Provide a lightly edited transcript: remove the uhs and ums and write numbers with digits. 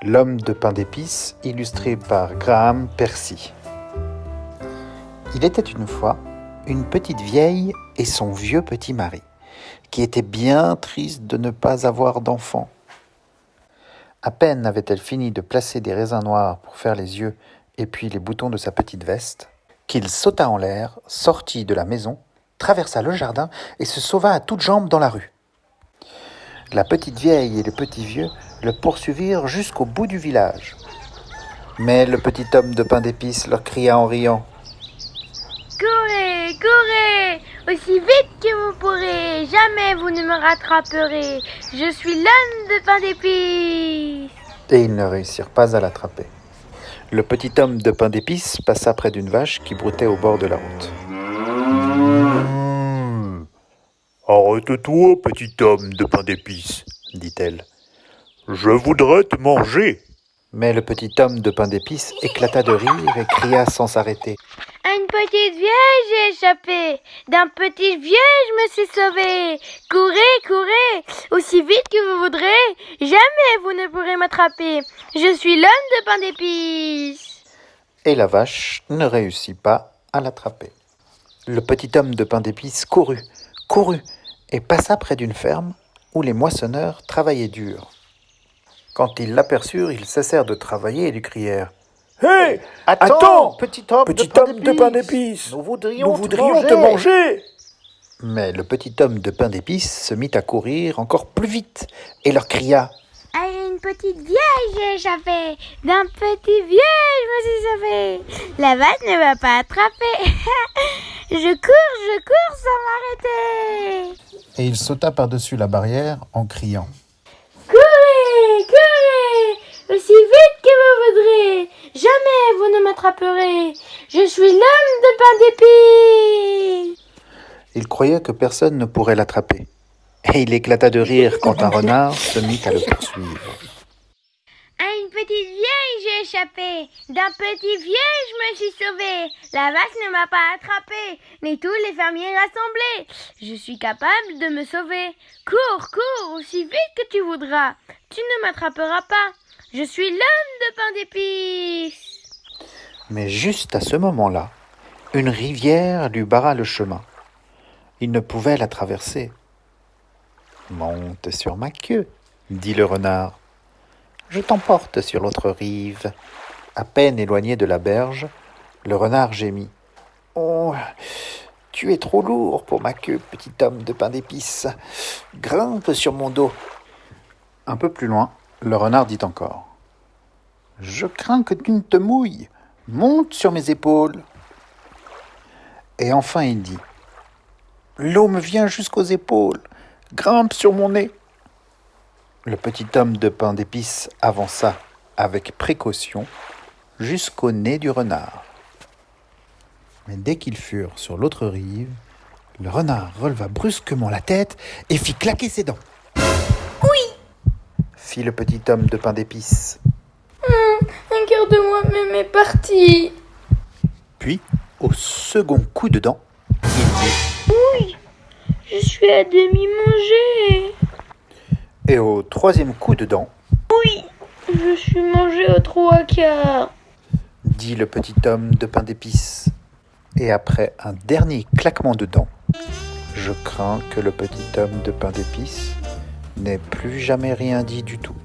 L'homme de pain d'épices, illustré par Graham Percy. Il était une fois une petite vieille et son vieux petit mari, qui étaient bien tristes de ne pas avoir d'enfants. À peine avait-elle fini de placer des raisins noirs pour faire les yeux et puis les boutons de sa petite veste, qu'il sauta en l'air, sortit de la maison, traversa le jardin et se sauva à toutes jambes dans la rue. La petite vieille et le petit vieux le poursuivirent jusqu'au bout du village. Mais le petit homme de pain d'épices leur cria en riant : « Courez, courez, aussi vite que vous pourrez, jamais vous ne me rattraperez. Je suis l'homme de pain d'épices. » Et ils ne réussirent pas à l'attraper. Le petit homme de pain d'épices passa près d'une vache qui broutait au bord de la route. Arrête-toi, petit homme de pain d'épices, dit-elle. Je voudrais te manger. Mais le petit homme de pain d'épices éclata de rire et cria sans s'arrêter. À une petite vieille, j'ai échappé. D'un petit vieux, je me suis sauvé. Courez, courez, aussi vite que vous voudrez. Jamais vous ne pourrez m'attraper. Je suis l'homme de pain d'épices. Et la vache ne réussit pas à l'attraper. Le petit homme de pain d'épices courut et passa près d'une ferme où les moissonneurs travaillaient dur. Quand ils l'aperçurent, ils cessèrent de travailler et lui crièrent : « Hé, Attends, petit homme de pain d'épices, nous voudrions te manger !» Mais le petit homme de pain d'épices se mit à courir encore plus vite et leur cria : À une petite vieille, j'ai échappé. D'un petit vieux, je me suis sauvé. La vache ne va pas attraper. Je cours sans m'arrêter. Et il sauta par-dessus la barrière en criant : Courez, courez, aussi vite que vous voudrez. Jamais vous ne m'attraperez. Je suis l'homme de pain d'épices. Il croyait que personne ne pourrait l'attraper. Et il éclata de rire quand un renard se mit à le poursuivre. À une petite vieille, j'ai échappé. D'un petit vieux, je me suis sauvé. La vache ne m'a pas attrapé, ni tous les fermiers rassemblés. Je suis capable de me sauver. Cours, aussi vite que tu voudras. Tu ne m'attraperas pas. Je suis l'homme de pain d'épices. Mais juste à ce moment-là, une rivière lui barra le chemin. Il ne pouvait la traverser. « Monte sur ma queue, dit le renard. Je t'emporte sur l'autre rive. » À peine éloigné de la berge, le renard gémit. « Oh, tu es trop lourd pour ma queue, petit homme de pain d'épices. Grimpe sur mon dos. » Un peu plus loin, le renard dit encore. « Je crains que tu ne te mouilles. Monte sur mes épaules. » Et enfin il dit. « L'eau me vient jusqu'aux épaules. Grimpe sur mon nez. » Le petit homme de pain d'épices avança avec précaution jusqu'au nez du renard. Mais dès qu'ils furent sur l'autre rive, le renard releva brusquement la tête et fit claquer ses dents. « Oui !» fit le petit homme de pain d'épices. Un quart de moi-même est parti. Puis, au second coup de dent, il dit : « Oui, je suis à demi mangé. » Et au troisième coup de dent, « Oui, je suis mangé aux trois quarts. » dit le petit homme de pain d'épices. Et après un dernier claquement de dents, je crains que le petit homme de pain d'épices n'ait plus jamais rien dit du tout.